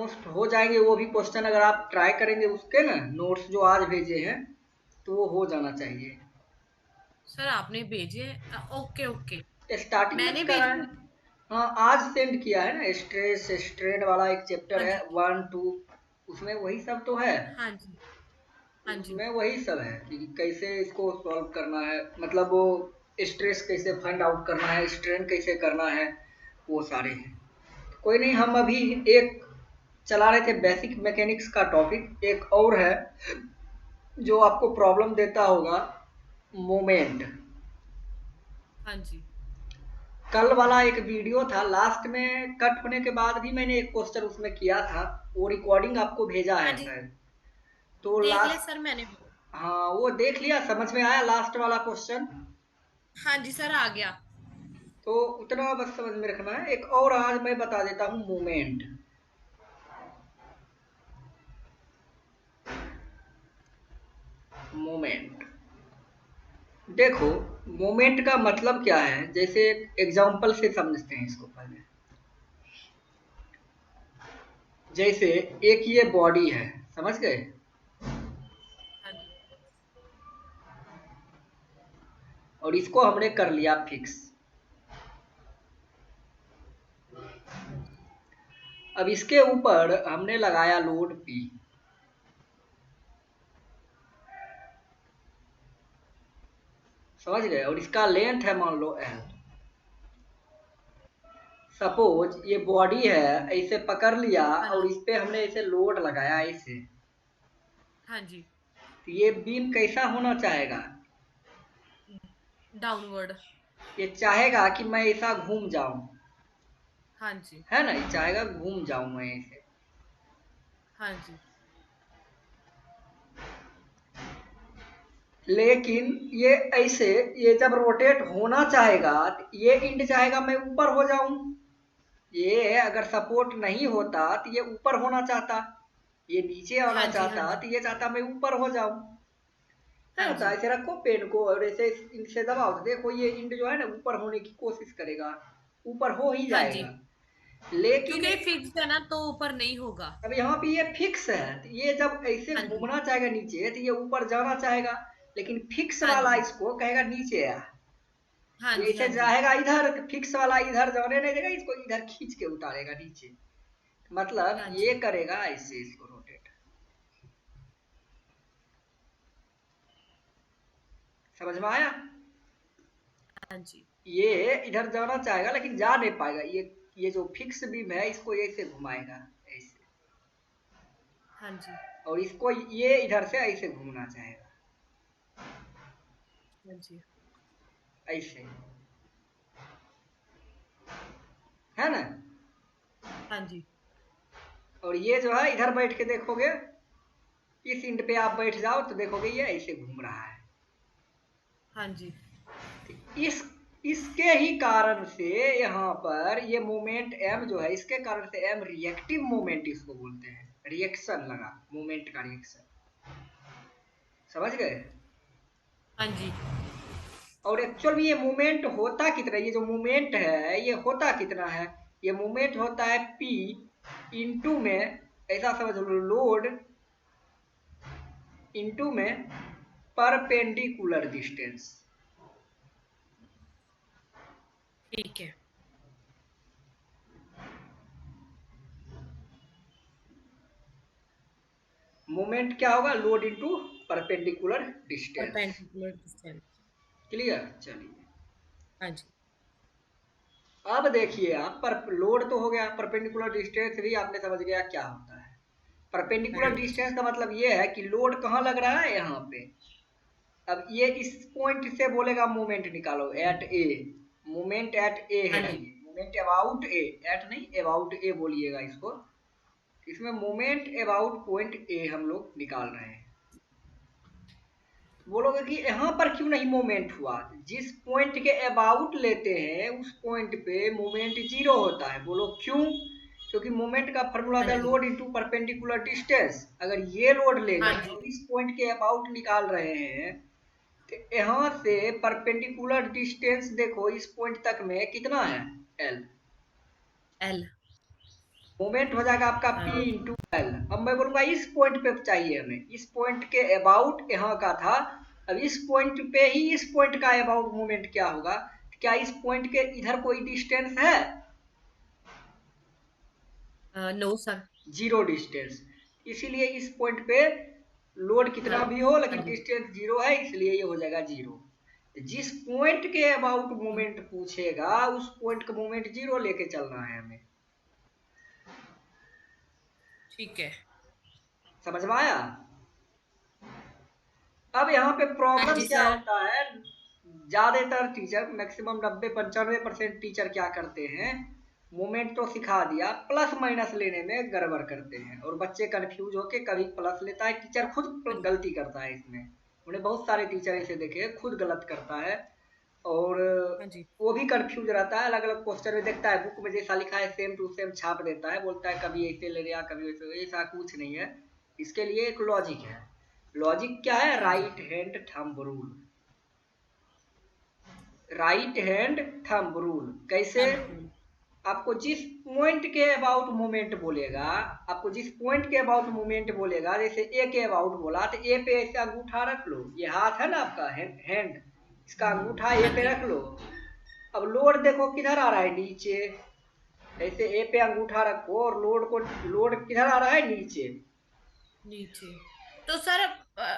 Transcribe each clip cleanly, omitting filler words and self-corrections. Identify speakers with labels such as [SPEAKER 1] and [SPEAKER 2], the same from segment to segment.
[SPEAKER 1] Almost हो जाएंगे वो भी क्वेश्चन, अगर आप ट्राई करेंगे उसके ना नोट्स जो आज भेजे हैं तो वो हो जाना चाहिए।
[SPEAKER 2] सर आपने भेजे? Okay okay.
[SPEAKER 1] स्टार्टिंग में
[SPEAKER 2] मैंने
[SPEAKER 1] करा है।
[SPEAKER 2] भेजे।
[SPEAKER 1] हाँ, आज सेंड किया है ना, स्ट्रेस स्ट्रेन वाला एक चैप्टर
[SPEAKER 2] हाँ
[SPEAKER 1] है
[SPEAKER 2] जी।
[SPEAKER 1] 1 2, उसमें वही सब तो है।
[SPEAKER 2] हाँ जी। हाँ जी।
[SPEAKER 1] उसमें वही सब है कि कैसे इसको सॉल्व करना है, मतलब वो स्ट्रेस कैसे फाइंड आउट करना है, स्ट्रेन कैसे करना है, वो सारे हैं। कोई नहीं, हम अभी एक चला रहे थे बेसिक मैकेनिक्स का टॉपिक, एक और है जो आपको प्रॉब्लम देता होगा, मोमेंट।
[SPEAKER 2] हाँ जी।
[SPEAKER 1] कल वाला एक वीडियो था, लास्ट में कट होने के बाद भी मैंने एक क्वेश्चन उसमें किया था, वो रिकॉर्डिंग आपको भेजा
[SPEAKER 2] हाँ
[SPEAKER 1] है
[SPEAKER 2] जी।
[SPEAKER 1] शायद। तो
[SPEAKER 2] देख ले
[SPEAKER 1] लास्ट,
[SPEAKER 2] सर मैंने।
[SPEAKER 1] हाँ वो देख लिया, समझ में आया लास्ट वाला क्वेश्चन?
[SPEAKER 2] हाँ जी सर आ गया।
[SPEAKER 1] तो उतना बस समझ में रखना है। एक और आज मैं बता देता हूँ, मोमेंट। मोमेंट देखो, मोमेंट का मतलब क्या है, जैसे एग्जांपल से समझते हैं इसको पहले। जैसे एक ये बॉडी है, समझ गए?
[SPEAKER 2] हाँ जी।
[SPEAKER 1] और इसको हमने कर लिया फिक्स।
[SPEAKER 2] हाँ जी।
[SPEAKER 1] अब इसके ऊपर हमने लगाया लोड पी, समझ गए? और इसका लेंथ है मान लो एल। सपोज ये बॉडी है, ऐसे पकड़ लिया
[SPEAKER 2] हाँ
[SPEAKER 1] और
[SPEAKER 2] जी।
[SPEAKER 1] इस पे हमने ऐसे लोड लगाया ऐसे,
[SPEAKER 2] हाँ जी।
[SPEAKER 1] तो ये बीम कैसा होना चाहेगा?
[SPEAKER 2] डाउनवर्ड।
[SPEAKER 1] ये चाहेगा कि मैं ऐसा घूम जाऊं,
[SPEAKER 2] हाँ जी।
[SPEAKER 1] है ना? ये चाहेगा घूम जाऊं मैं ऐसे।
[SPEAKER 2] हाँ जी।
[SPEAKER 1] लेकिन ये ऐसे, ये जब रोटेट होना चाहेगा तो ये इंड चाहेगा मैं ऊपर हो जाऊं। ये अगर सपोर्ट नहीं होता तो ये ऊपर होना चाहता, ये नीचे आना
[SPEAKER 2] हाँ जी। हाँ
[SPEAKER 1] चाहता
[SPEAKER 2] जी।
[SPEAKER 1] तो ये चाहता मैं ऊपर हो जाऊं। है
[SPEAKER 2] हाँ
[SPEAKER 1] ना? तो
[SPEAKER 2] जी।
[SPEAKER 1] ऐसे रखो पेन को और ऐसे इनसे दबाओ, तो देखो ये इंड जो है ना ऊपर होने की कोशिश करेगा, ऊपर हो ही
[SPEAKER 2] हाँ जी।
[SPEAKER 1] जाएगा। लेकिन
[SPEAKER 2] क्योंकि फिक्स है ना तो ऊपर नहीं होगा।
[SPEAKER 1] अब यहाँ पे ये फिक्स है, तो ये जब ऐसे
[SPEAKER 2] हाँ जी।
[SPEAKER 1] घूमना चाहेगा नीचे तो ये ऊपर जाना चाहेगा, लेकिन फिक्स
[SPEAKER 2] हाँ
[SPEAKER 1] वाला
[SPEAKER 2] जी।
[SPEAKER 1] इसको कहेगा नीचे आ।
[SPEAKER 2] हाँ
[SPEAKER 1] ये
[SPEAKER 2] जी।
[SPEAKER 1] ऐसे
[SPEAKER 2] हाँ जी।
[SPEAKER 1] जाएगा इधर, फिक्स वाला इधर जाने नहीं देगा, इसको इधर खींच के उतारेगा नीचे। मतलब
[SPEAKER 2] हाँ
[SPEAKER 1] ये
[SPEAKER 2] जी।
[SPEAKER 1] करेगा ऐसे इसको रोटेट। समझ में आया?
[SPEAKER 2] हाँ जी।
[SPEAKER 1] ये इधर जाना चाहेगा लेकिन जा नहीं पाएगा, ये जो फिक्स बीम है इसको ऐसे घुमाएगा ऐसे,
[SPEAKER 2] हाँ जी।
[SPEAKER 1] और इसको ये इधर से ऐसे घूमना चाहेगा
[SPEAKER 2] हाँ जी।
[SPEAKER 1] ऐसे, है ना?
[SPEAKER 2] हाँ जी।
[SPEAKER 1] और ये जो है इधर बैठ के देखोगे, इस इंड पे आप बैठ जाओ तो देखोगे ये ऐसे घूम रहा है।
[SPEAKER 2] हाँ जी।
[SPEAKER 1] तो इसके ही कारण से यहाँ पर ये मोमेंट एम जो है, इसके कारण से एम रिएक्टिव मोमेंट इसको बोलते हैं। रिएक्शन लगा, मोमेंट का रिएक्शन, समझ गए?
[SPEAKER 2] हाँ जी।
[SPEAKER 1] और एक्चुअल में ये मूवमेंट होता कितना, ये जो मूवमेंट है ये होता कितना है? ये मूवमेंट होता है P इंटू में, ऐसा समझ लो, लोड इंटू में परपेंडिकुलर डिस्टेंस।
[SPEAKER 2] ठीक है।
[SPEAKER 1] मूवमेंट क्या होगा? Load into perpendicular distance.
[SPEAKER 2] Perpendicular distance.
[SPEAKER 1] Clear? चलिए,
[SPEAKER 2] हाँ जी।
[SPEAKER 1] अब देखिए आप, पर लोड तो हो गया, परपेंडिकुलर डिस्टेंस भी आपने समझ गया क्या होता है।
[SPEAKER 2] हाँ
[SPEAKER 1] परपेंडिकुलर
[SPEAKER 2] जी।
[SPEAKER 1] डिस्टेंस का मतलब ये है कि लोड कहाँ लग रहा है, यहाँ पे। अब ये इस पॉइंट से बोलेगा मोमेंट निकालो एट ए, मोमेंट एट ए
[SPEAKER 2] हाँ
[SPEAKER 1] है,
[SPEAKER 2] जी।
[SPEAKER 1] ये मोमेंट अबाउट ए, एट नहीं अबाउट ए बोलिएगा इसको। इसमें मोमेंट अबाउट पॉइंट ए हम लोग निकाल रहे हैं। बोलोगे कि यहाँ पर क्यों नहीं मोमेंट हुआ? जिस पॉइंट के अबाउट लेते हैं उस पॉइंट पे मोमेंट जीरो होता है। बोलो क्यों? क्योंकि मोमेंट का फॉर्मूला
[SPEAKER 2] हाँ
[SPEAKER 1] था
[SPEAKER 2] जी।
[SPEAKER 1] Load into perpendicular distance. अगर ये लोड ले
[SPEAKER 2] हाँ
[SPEAKER 1] गए
[SPEAKER 2] जी।
[SPEAKER 1] और इस पॉइंट के अबाउट निकाल रहे हैं, तो यहाँ से परपेंडिकुलर डिस्टेंस देखो इस पॉइंट तक में कितना है, एल।
[SPEAKER 2] एल।
[SPEAKER 1] मोमेंट हो जाएगा आपका
[SPEAKER 2] हाँ,
[SPEAKER 1] P इंटू एल। अब मैं बोलूंगा इस पॉइंट पे चाहिए हमें, इस पॉइंट के अबाउट यहाँ का था। अब इस पॉइंट पे ही इस पॉइंट का अबाउट मोमेंट क्या होगा? क्या इस पॉइंट के इधर कोई डिस्टेंस है?
[SPEAKER 2] No sir.
[SPEAKER 1] Zero distance. इसीलिए इस पॉइंट पे लोड कितना
[SPEAKER 2] हाँ,
[SPEAKER 1] भी हो
[SPEAKER 2] हाँ
[SPEAKER 1] लेकिन
[SPEAKER 2] जी।
[SPEAKER 1] डिस्टेंस जीरो है, इसलिए ये हो जाएगा जीरो। जिस पॉइंट के अबाउट
[SPEAKER 2] हम्म,
[SPEAKER 1] मोमेंट पूछेगा उस पॉइंट का मोमेंट जीरो लेके चलना है हमें।
[SPEAKER 2] ठीक है।
[SPEAKER 1] समझ में आया? अब यहाँ पे
[SPEAKER 2] हाँ
[SPEAKER 1] प्रॉब्लम
[SPEAKER 2] जी
[SPEAKER 1] क्या
[SPEAKER 2] सर।
[SPEAKER 1] होता है, ज्यादातर टीचर मैक्सिमम 90-95% टीचर क्या करते हैं, मोमेंट तो सिखा दिया, प्लस माइनस लेने में गड़बड़ करते हैं और बच्चे कंफ्यूज होके कभी प्लस लेता है, टीचर खुद
[SPEAKER 2] हाँ जी।
[SPEAKER 1] गलती करता है इसमें। उन्हें बहुत सारे टीचर ऐसे देखे खुद गलत करता है और
[SPEAKER 2] हाँ जी।
[SPEAKER 1] वो भी कंफ्यूज रहता है, अलग अलग क्वेश्चन में देखता है बुक में जैसा लिखा है सेम टू सेम छाप देता है, बोलता है कभी ऐसे ले लिया कभी वैसे, ऐसा कुछ नहीं है। इसके लिए एक लॉजिक है। लॉजिक क्या है?
[SPEAKER 2] हाँ जी।
[SPEAKER 1] Right hand thumb rule. Right hand thumb rule कैसे?
[SPEAKER 2] Thumb rule.
[SPEAKER 1] आपको जिस पॉइंट के अबाउट मूवमेंट बोलेगा, आपको जिस पॉइंट के अबाउट मूवमेंट बोलेगा, जैसे ए के अबाउट बोला तो ए पे ऐसे अंगूठा रख लो, ये हाथ है ना आपका हैंड, इसका अंगूठा ए
[SPEAKER 2] हाँ
[SPEAKER 1] पे
[SPEAKER 2] जी।
[SPEAKER 1] रख लो। अब लोड देखो किधर आ रहा है? नीचे। ऐसे ए पे अंगूठा रखो और लोड किधर आ रहा है? नीचे।
[SPEAKER 2] नीचे। तो सर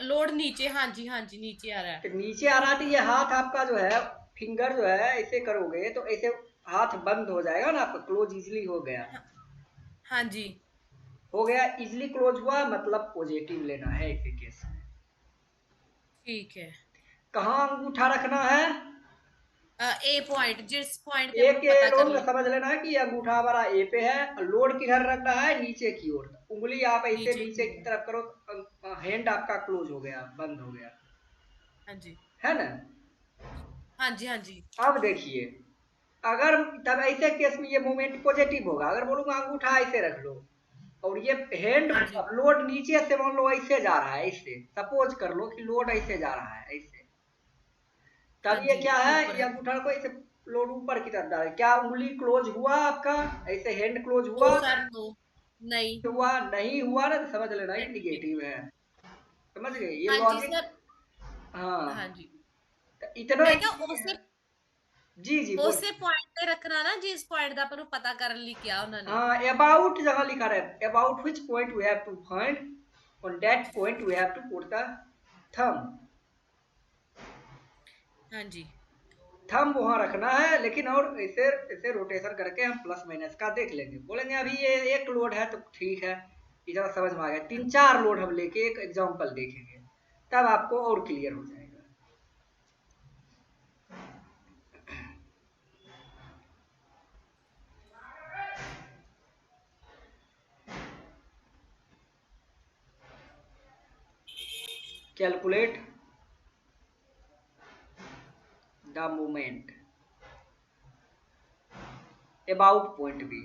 [SPEAKER 2] लोड नीचे, हाँ जी हाँ जी, नीचे आ रहा है।
[SPEAKER 1] तो नीचे आ रहा है तो ये हाथ आपका जो है, फिंगर जो है ऐसे करोगे तो ऐसे हाथ बंद हो जाएगा ना आपका, क्लोज इजिली हो गया।
[SPEAKER 2] हाँ, हाँ जी।
[SPEAKER 1] हो गया इजिली क्लोज हुआ, मतलब पॉजिटिव लेना है ऐसे केस में।
[SPEAKER 2] ठीक है।
[SPEAKER 1] कहाँ अंगूठा रखना है?
[SPEAKER 2] ए पॉइंट, जिस पॉइंट पे
[SPEAKER 1] ए
[SPEAKER 2] अपन
[SPEAKER 1] के
[SPEAKER 2] पता कर
[SPEAKER 1] लोड में
[SPEAKER 2] ले।
[SPEAKER 1] समझ लेना है कि ये अंगूठा हमारा ए पे है और लोड किधर रखना है? नीचे की ओर। उंगली आप ऐसे
[SPEAKER 2] नीचे
[SPEAKER 1] नीचे
[SPEAKER 2] की
[SPEAKER 1] की
[SPEAKER 2] ओर।
[SPEAKER 1] तरफ करो, हैंड आपका क्लोज हो गया, बंद हो गया,
[SPEAKER 2] हाँ जी।
[SPEAKER 1] है ना?
[SPEAKER 2] हाँ जी हाँ जी।
[SPEAKER 1] अब देखिए, अगर तब ऐसे केस में ये मोमेंट पॉजिटिव होगा। अगर बोलूंगा अंगूठा ऐसे रख लो और ये हैंड,
[SPEAKER 2] हाँ जी।
[SPEAKER 1] अब लोड नीचे से मान लो ऐसे जा रहा है, ऐसे सपोज कर लो कि लोड ऐसे जा रहा है ऐसे,
[SPEAKER 2] हाँ
[SPEAKER 1] तब ये
[SPEAKER 2] जी,
[SPEAKER 1] क्या है,
[SPEAKER 2] ऊपर
[SPEAKER 1] ये
[SPEAKER 2] है।
[SPEAKER 1] अंगूठा को ऐसे लोड ऊपर की तरफ डाले, क्या उंगली क्लोज हुआ आपका? ऐसे हैंड क्लोज
[SPEAKER 2] नो
[SPEAKER 1] हुआ?
[SPEAKER 2] Sir, no. नहीं।
[SPEAKER 1] हुआ नहीं हुआ ना, तो समझ लेना ये
[SPEAKER 2] नहीं।
[SPEAKER 1] निगेटिव है। समझ गए ये
[SPEAKER 2] हाँ जी
[SPEAKER 1] लॉजिक?
[SPEAKER 2] सर। हाँ
[SPEAKER 1] हाँ,
[SPEAKER 2] जी।
[SPEAKER 1] तो इतना
[SPEAKER 2] मैं क्या
[SPEAKER 1] इजी है।
[SPEAKER 2] उसे
[SPEAKER 1] जी जी
[SPEAKER 2] उसे
[SPEAKER 1] बोलिए।
[SPEAKER 2] पॉइंट पे रखना ना, जिस पॉइंट का अपन पता कर ली क्या उन्होंने।
[SPEAKER 1] हाँ, अबाउट जगह लिखा रहे, about which point we have to find, on that point we have to put the thumb.
[SPEAKER 2] हाँ जी।
[SPEAKER 1] थंब वहां रखना है, लेकिन और ऐसे ऐसे रोटेशन करके हम प्लस माइनस का देख लेंगे, बोलेंगे अभी ये एक लोड है तो ठीक है, इतना समझ में आ गया।
[SPEAKER 2] हाँ
[SPEAKER 1] तीन
[SPEAKER 2] जी।
[SPEAKER 1] चार लोड हम लेके एक एग्जांपल देखेंगे, तब आपको और क्लियर हो जाएगा। Calculate the moment about point b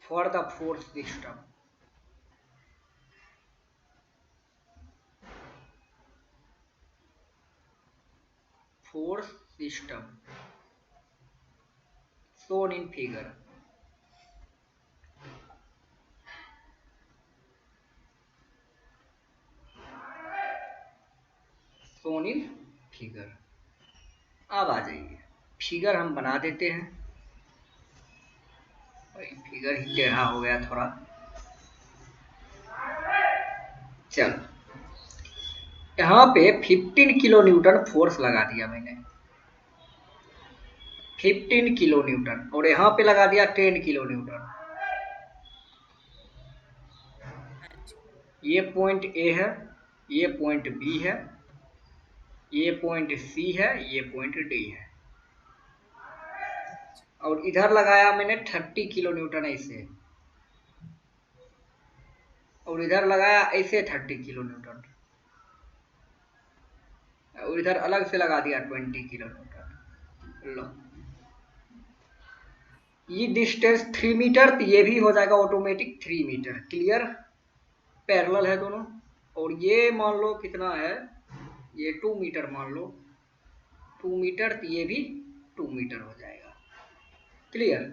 [SPEAKER 1] for the force system. Force system shown in figure। shown in figure। अब आ जाइए, फिगर हम बना देते हैं। भाई फिगर ही टेढ़ा हो गया थोड़ा। चलो, यहाँ पे 15 किलो न्यूटन फोर्स लगा दिया मैंने, 15 किलो न्यूटन, और यहाँ पे लगा दिया 10 किलो न्यूटन।
[SPEAKER 2] हाँ जी।
[SPEAKER 1] ये पॉइंट ए है, ये पॉइंट बी है, ये पॉइंट सी है, ये पॉइंट डी है, और इधर लगाया मैंने 30 किलो न्यूटन ऐसे, और इधर लगाया ऐसे 30 किलो न्यूटन, और इधर अलग से लगा दिया 20 किलो न्यूटन। लो, ये डिस्टेंस 3 मीटर, तो ये भी हो जाएगा ऑटोमेटिक 3 मीटर। क्लियर? पैरेलल है दोनों। और ये मान लो कितना है, ये 2 मीटर मान लो, 2 मीटर, तो ये भी 2 मीटर हो जाएगा। क्लियर?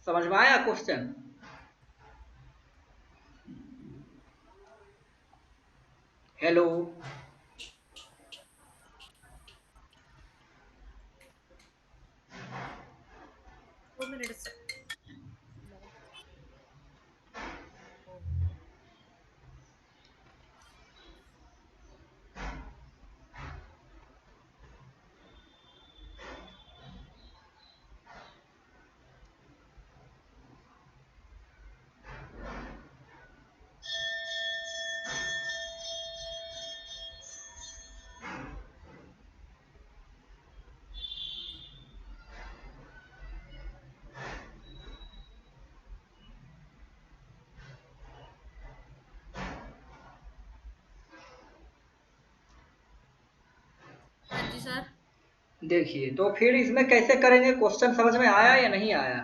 [SPEAKER 1] समझ में आया क्वेश्चन? हेलो?
[SPEAKER 2] 2 मिनट्स। हाँ जी सर।
[SPEAKER 1] देखिए, तो फिर इसमें कैसे करेंगे? क्वेश्चन समझ में आया या नहीं आया?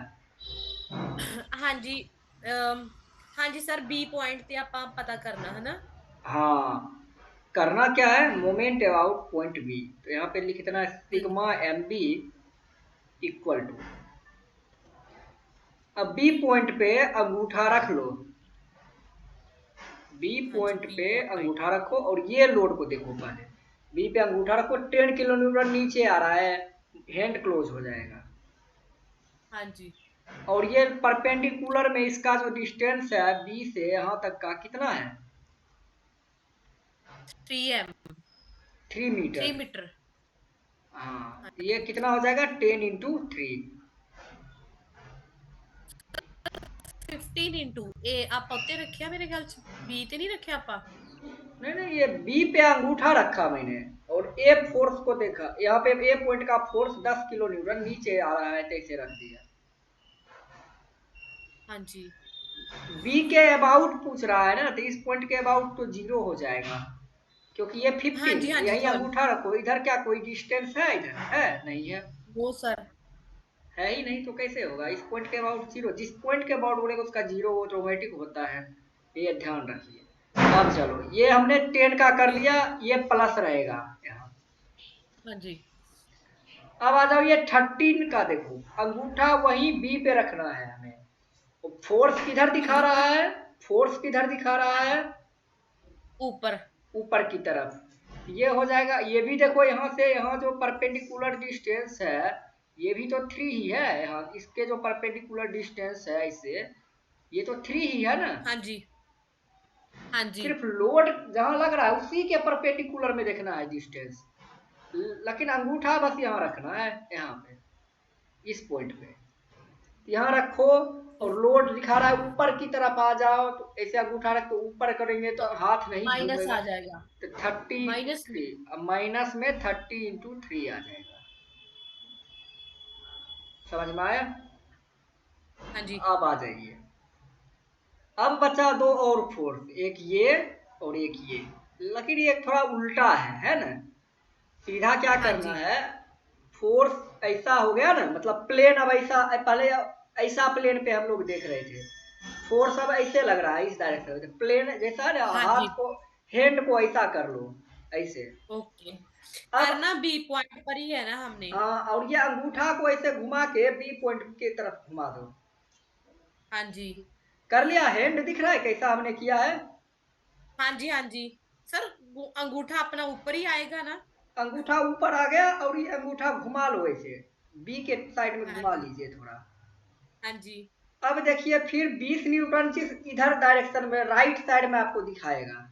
[SPEAKER 2] हाँ जी। हाँ जी सर, बी पॉइंट ते आप पता करना है ना।
[SPEAKER 1] हाँ, करना क्या है, मोमेंट अबाउट पॉइंट बी। तो यहाँ पे लिख देना
[SPEAKER 2] हाँ जी।
[SPEAKER 1] Sigma M B equal to, अब बी पॉइंट पे अंगूठा रख लो, बी
[SPEAKER 2] हाँ जी,
[SPEAKER 1] पॉइंट
[SPEAKER 2] बी
[SPEAKER 1] पे
[SPEAKER 2] पॉइंट।
[SPEAKER 1] अंगूठा रखो और ये लोड को देखो पहले। बी पे अंगूठा रखो, 10 किलो न्यूटन नीचे आ रहा है, हैंड क्लोज हो जाएगा।
[SPEAKER 2] हाँ जी।
[SPEAKER 1] और ये परपेंडिकुलर में इसका जो डिस्टेंस है बी से यहाँ तक का कितना है?
[SPEAKER 2] 3 m।
[SPEAKER 1] 3
[SPEAKER 2] 3
[SPEAKER 1] मीटर।
[SPEAKER 2] मीटर।
[SPEAKER 1] हाँ,
[SPEAKER 2] हाँ
[SPEAKER 1] तो ये
[SPEAKER 2] जी।
[SPEAKER 1] कितना हो जाएगा? 10 इंटू 3।
[SPEAKER 2] 15 इंटू ए आप उत्ते रखिया मेरे ख्याल च बी ते नहीं रखे आपा।
[SPEAKER 1] नहीं नहीं, ये बी पे अंगूठा रखा मैंने और ए फोर्स को देखा, यहाँ पे ए पॉइंट का फोर्स 10 किलो न्यूटन नीचे आ रहा है, तो इसे रख दिया।
[SPEAKER 2] हाँ जी।
[SPEAKER 1] बी के अबाउट पूछ रहा है ना, तो इस पॉइंट के अबाउट तो 0 हो जाएगा, क्योंकि ये
[SPEAKER 2] हाँ जी।
[SPEAKER 1] 15,
[SPEAKER 2] हाँ जी
[SPEAKER 1] यही
[SPEAKER 2] सर।
[SPEAKER 1] अंगूठा रखो। इधर क्या कोई डिस्टेंस है? इधर है नहीं है,
[SPEAKER 2] वो सर।
[SPEAKER 1] है ही नहीं, तो कैसे होगा? इस पॉइंट के अबाउट 0, जिस पॉइंट के अबाउट बोलेगा उसका 0 ऑटोमेटिक होता है, ये ध्यान रखिए। अब चलो, ये हमने 10 का कर लिया, ये प्लस रहेगा यहाँ।
[SPEAKER 2] हाँ जी।
[SPEAKER 1] अब आ जाओ, ये 13 का देखो, अंगूठा वहीं बी पे रखना है हमें। फोर्स किधर
[SPEAKER 2] हाँ
[SPEAKER 1] दिखा
[SPEAKER 2] जी
[SPEAKER 1] रहा
[SPEAKER 2] सर।
[SPEAKER 1] है? फोर्स किधर दिखा रहा है?
[SPEAKER 2] ऊपर।
[SPEAKER 1] ऊपर की तरफ। ये हो जाएगा, ये भी देखो यहाँ से यहाँ जो परपेंडिकुलर डिस्टेंस है, ये भी तो 3 ही है। यहाँ इसके जो परपेंडिकुलर डिस्टेंस है इससे, ये तो 3 ही है ना।
[SPEAKER 2] हाँ जी। हाँ जी।
[SPEAKER 1] सिर्फ लोड जहाँ लग रहा है उसी के परपेंडिकुलर में देखना है डिस्टेंस, लेकिन अंगूठा बस यहाँ रखना है, यहाँ पे इस पॉइंट पे यहाँ रखो।
[SPEAKER 2] तो
[SPEAKER 1] और लोड दिखा रहा है ऊपर की तरफ आ जाओ, तो ऐसे अंगूठा रख के ऊपर करेंगे तो हाथ नहीं
[SPEAKER 2] माइनस
[SPEAKER 1] घूमेगा।
[SPEAKER 2] आ जाएगा।
[SPEAKER 1] तो 30 इंटू
[SPEAKER 2] माइनस।
[SPEAKER 1] थ्री अब माइनस में 30 इंटू 3 आ जाएगा। समझ में आया?
[SPEAKER 2] हाँ जी।
[SPEAKER 1] अब आ जाइए, अब बचा दो और फोर्स, एक ये और एक ये, लेकिन ये थोड़ा उल्टा है ना। सीधा क्या
[SPEAKER 2] हाँ
[SPEAKER 1] करना
[SPEAKER 2] जी।
[SPEAKER 1] है, फोर्स ऐसा हो गया ना, मतलब प्लेन अब ऐसा, पहले ऐसा प्लेन पे हम लोग देख रहे थे, फोर्स अब ऐसे लग रहा है इस डायरेक्शन में, प्लेन जैसा ना,
[SPEAKER 2] हाँ जी।
[SPEAKER 1] हाथ को, हैंड को ऐसा कर लो, ऐसे।
[SPEAKER 2] ओके।
[SPEAKER 1] अब
[SPEAKER 2] करना बी पॉइंट पर ही है ना हमने।
[SPEAKER 1] हाँ, और ये अंगूठा को ऐसे घुमा के बी पॉइंट की तरफ घुमा दो।
[SPEAKER 2] हाँ जी।
[SPEAKER 1] कर लिया? हैंड दिख रहा है कैसा हमने किया है?
[SPEAKER 2] हाँ जी। हाँ जी सर, अंगूठा अपना ऊपर ही आएगा ना।
[SPEAKER 1] अंगूठा ऊपर आ गया और ये अंगूठा घुमा लो ऐसे, बी के साइड में
[SPEAKER 2] हाँ
[SPEAKER 1] घुमा
[SPEAKER 2] जी।
[SPEAKER 1] लीजिए थोड़ा।
[SPEAKER 2] हाँ जी।
[SPEAKER 1] अब देखिए, फिर 20 न्यूटन जिस इधर डायरेक्शन में राइट साइड में आपको दिखाएगा,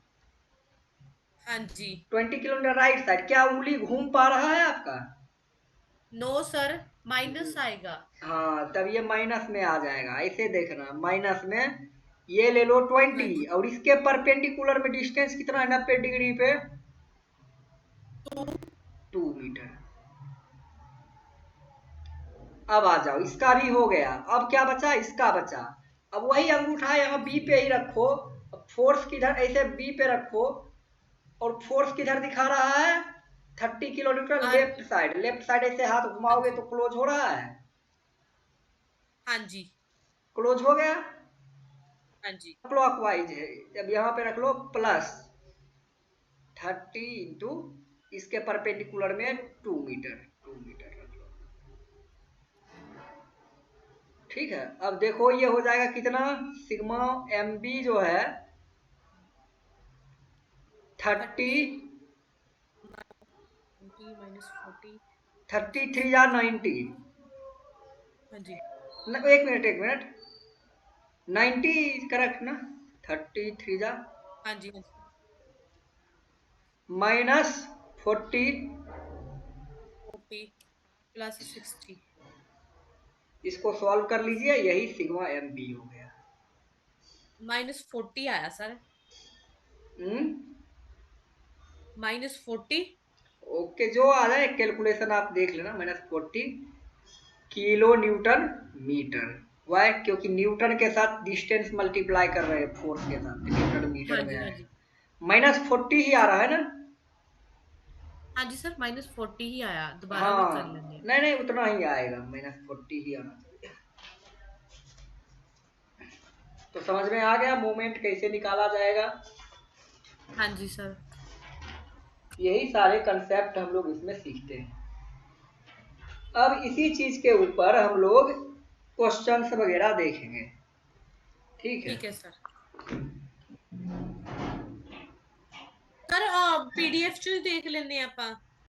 [SPEAKER 2] हाँ जी।
[SPEAKER 1] 20 किलोमीटर राइट साइड, क्या उंगली घूम पा रहा है आपका?
[SPEAKER 2] नो सर, माइनस आएगा।
[SPEAKER 1] हाँ, तब ये माइनस में आ जाएगा, ऐसे देखना माइनस में। ये ले लो
[SPEAKER 2] हाँ
[SPEAKER 1] 20,
[SPEAKER 2] जी।
[SPEAKER 1] और इसके परपेंडिकुलर में डिस्टेंस कितना है 90 डिग्री पे? 2 मीटर। अब आ जाओ, इसका भी हो गया, अब क्या बचा? इसका बचा। अब वही अंगूठा यहाँ बी पे ही रखो, फोर्स किधर, ऐसे बी पे रखो, और फोर्स किधर दिखा रहा है? 30 किलो न्यूटन
[SPEAKER 2] हाँ
[SPEAKER 1] लेफ्ट
[SPEAKER 2] जी।
[SPEAKER 1] साइड। लेफ्ट साइड ऐसे हाथ
[SPEAKER 2] हाँ
[SPEAKER 1] घुमाओगे
[SPEAKER 2] जी।
[SPEAKER 1] तो क्लोज हो रहा है,
[SPEAKER 2] हाँ जी।
[SPEAKER 1] क्लोज हो गया।
[SPEAKER 2] हाँ जी।
[SPEAKER 1] क्लॉकवाइज है, अब यहाँ पे रख लो प्लस, 30 इंटू इसके परपेंडिकुलर में 2 मीटर, 2 मीटर रख लो। ठीक है, अब देखो ये हो जाएगा कितना, सिग्मा एम बी जो है 30
[SPEAKER 2] माइनस 40
[SPEAKER 1] 30 3 या 90,
[SPEAKER 2] हाँ जी
[SPEAKER 1] एक मिनट एक मिनट, 90 करेक्ट ना, 33 जा
[SPEAKER 2] हाँ जी हाँ जी
[SPEAKER 1] माइनस 40,
[SPEAKER 2] 40 प्लस 60
[SPEAKER 1] इसको सॉल्व कर लीजिए, यही सिग्मा एम बी हो गया।
[SPEAKER 2] -40 आया सर,
[SPEAKER 1] हम्म,
[SPEAKER 2] -40
[SPEAKER 1] ओके, जो आ जाए कैलकुलेशन आप देख लेना, -40 किलो न्यूटन मीटर। वाई, क्योंकि न्यूटन के साथ डिस्टेंस मल्टीप्लाई कर रहे हैं फोर्स के साथ, न्यूटन
[SPEAKER 2] हाँ
[SPEAKER 1] मीटर में
[SPEAKER 2] जी हाँ जी
[SPEAKER 1] आएगा। -40 ही आ रहा है ना।
[SPEAKER 2] हाँ जी सर, -40 ही आया, दोबारा भी कर
[SPEAKER 1] हाँ,
[SPEAKER 2] लेंगे।
[SPEAKER 1] नहीं नहीं उतना ही आएगा, -40 ही आना चाहिए। तो समझ में आ गया मोमेंट कैसे निकाला जाएगा।
[SPEAKER 2] हाँ जी सर।
[SPEAKER 1] यही सारे कंसेप्ट हम लोग इसमें सीखते हैं। अब इसी चीज के ऊपर हम लोग क्वेश्चंस वगैरह देखेंगे। ठीक है।
[SPEAKER 2] ठीक है सर। सर पीडीएफ ਚ ਦੇਖ ਲੈਂਦੇ ਆਪਾਂ।